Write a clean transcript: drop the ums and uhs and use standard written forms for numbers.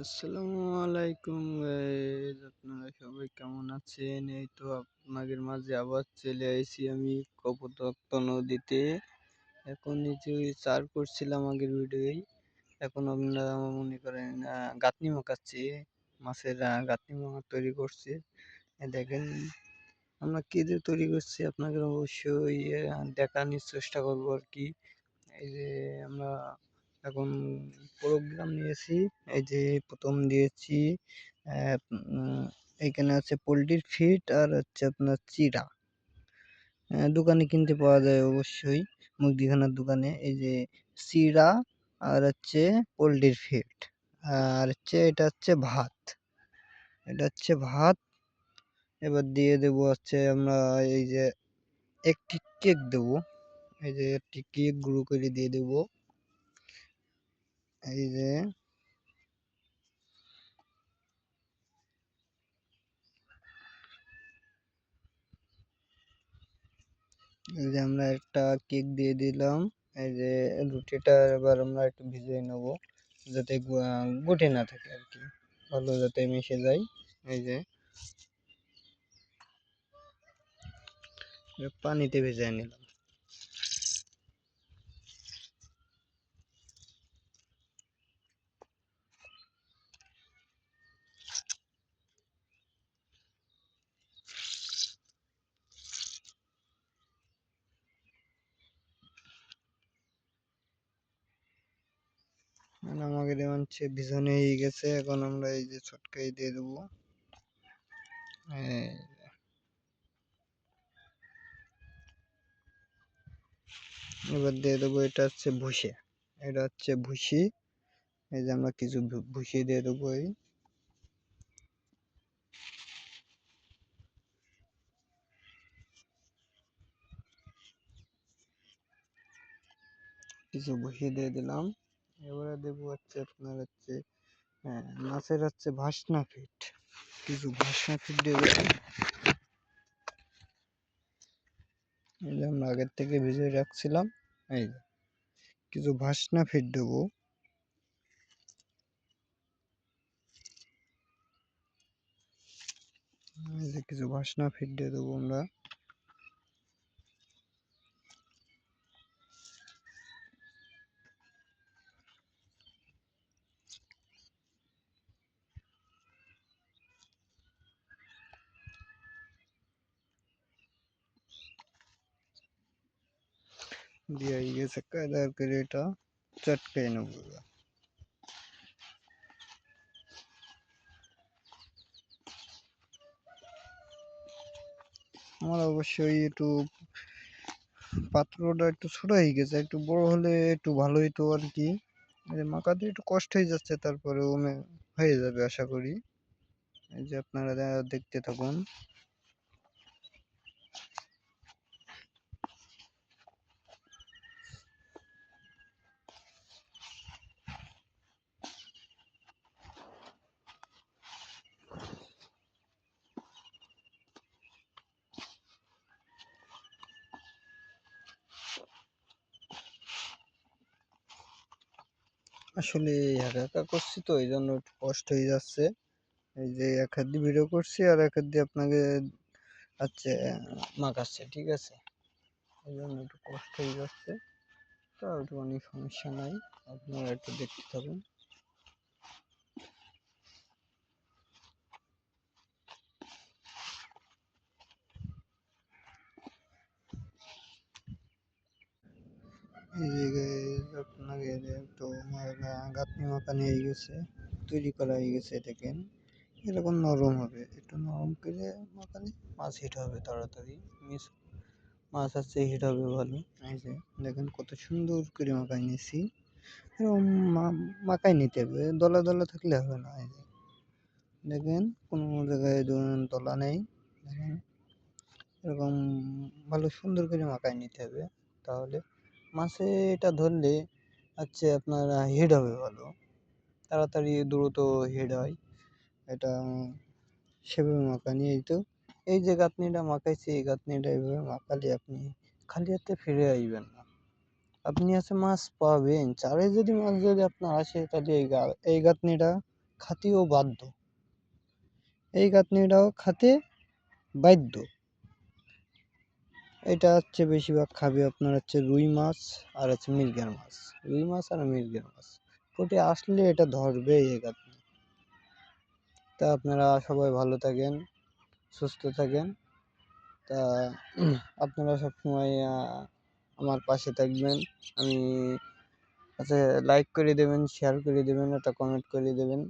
আসসালামু আলাইকুম গাইস, আপনারা সবাই কেমন আছেন? এই তো আপনাদের মাঝে আবার চলে আইছি আমি কপোতাক্ষ নদীতে। এখন এই যে চার করছিলাম আগের ভিডিওই। এখন আমরা মনে করেন গাঁথনি মাখাচ্ছি, মাছের গাঁথনি তৈরি করছি। দেখেন আমরা কি দিয়ে তৈরি করছি আপনাদের অবশ্যই দেখানোর চেষ্টা করবো আর কি। এই যে আমরা এখন প্রোগ্রাম নিয়েছি। এই যে প্রথম দিয়েছি এইখানে আছে পোল্ট্রির ফিড আর হচ্ছে আপনার চিড়া। দোকানে কিনতে পাওয়া যায় অবশ্যই, মুদিখানার দোকানে। এই যে চিড়া আর হচ্ছে পোল্ট্রির ফিড, আর হচ্ছে এটা হচ্ছে ভাত, এটা হচ্ছে ভাত। এবার দিয়ে দেবো হচ্ছে আমরা এই যে একটি কেক দেবো, এই যে একটি কেক গুঁড়ো করে দিয়ে দেবো। এই যে আমরা একটা কেক দিয়ে দিলাম। এই যে রুটিটা এবার আমরা একটু ভিজিয়ে নেব, যাতে গুটে না থাকে আর কি, ভালো যাতে মিশে যায়। এই যে পানিতে ভিজিয়ে নিলাম। আমাদের হচ্ছে ভিজানো হয়ে গেছে। এখন আমরা এই যে ছটকাই দিয়ে দেবো। এবার দিয়ে দেবো, এটা হচ্ছে ভুসি, এটা হচ্ছে ভুসি। এই যে আমরা কিছু ভুসি দিয়ে দেবো, এই কিছু ভুসি দিয়ে দিলাম। এবারে দেবো হচ্ছে আপনার হচ্ছে মাছের হচ্ছে ভাসনা ফিট, কিছু ভাসনা ফিট দিয়ে দেবো। এই যে আমরা আগের থেকে ভিজিয়ে রাখছিলাম, এই যে কিছু ভাসনা ফিট দেবো। এই যে কিছু ভাসনা ফিট দিয়ে দেবো আমরা। দিয়ে গেছে কায়দার করে এটা চটকাই নেবো। আমার অবশ্যই একটু পাত্রটা একটু ছোট হয়ে গেছে, একটু বড় হলে একটু ভালো হইতো আর কি। মাখাতে একটু কষ্ট হয়ে যাচ্ছে, তারপরে হয়ে যাবে আশা করি। এই যে আপনারা দেখতে থাকুন। আসলে একা একা করছি তো, এই জন্য একটু কষ্ট হয়ে যাচ্ছে। এই যে এক হাত দিয়ে ভিডিও করছি আর এক হাত দিয়ে আপনাকে হচ্ছে মাখাচ্ছে, ঠিক আছে? এই জন্য একটু কষ্ট হয়ে যাচ্ছে, তো একটু অনেক সমস্যা নাই, আপনারা একটু দেখতে থাকুন। এই যে আপনাকে তো গাঁথনি মাখানো হয়ে গেছে, তৈরি করা হয়ে গেছে। দেখেন এরকম নরম হবে, একটু নরম করে মাখালে মাছ হিট হবে তাড়াতাড়ি। মাছ আছে হিট হবে ভালো। এই যে দেখেন কত সুন্দর করে মাখাই নিয়েছি। এরকম মাখাই নিতে হবে, দলা দলা থাকলে হবে না। এই যে দেখেন কোনো জায়গায় দলা নেই। দেখেন এরকম ভালো সুন্দর করে মাখাই নিতে হবে, তাহলে মাছে এটা ধরলে হচ্ছে আপনার হিট হবে ভালো, তাড়াতাড়ি দ্রুত হিট হয়। এটা সেভাবে মাখানি। এই তো এই যে গাঁথনিটা মাখাইছি, এই গাঁথনিটা এইভাবে মাখালে আপনি খালি হাতে ফিরে আসবেন না, আপনি আছে মাছ পাবেন। চারে যদি মাছ যদি আপনার আসে, তাহলে এই গাঁথনিটা খাতিও বাধ্য। এই গাঁথনিটাও খাতে বাধ্য। এটা হচ্ছে বেশিরভাগ খাবে আপনার হচ্ছে রুই মাছ আর হচ্ছে মৃগেল মাছ। রুই মাছ আর মৃগেল মাছ পুঁটি আসলে এটা ধরবে এই গাঁথনি। তা আপনারা সবাই ভালো থাকেন, সুস্থ থাকেন। তা আপনারা সবসময় আমার পাশে থাকবেন। আমি আচ্ছা, লাইক করে দেবেন, শেয়ার করে দেবেন, একটা কমেন্ট করে দেবেন।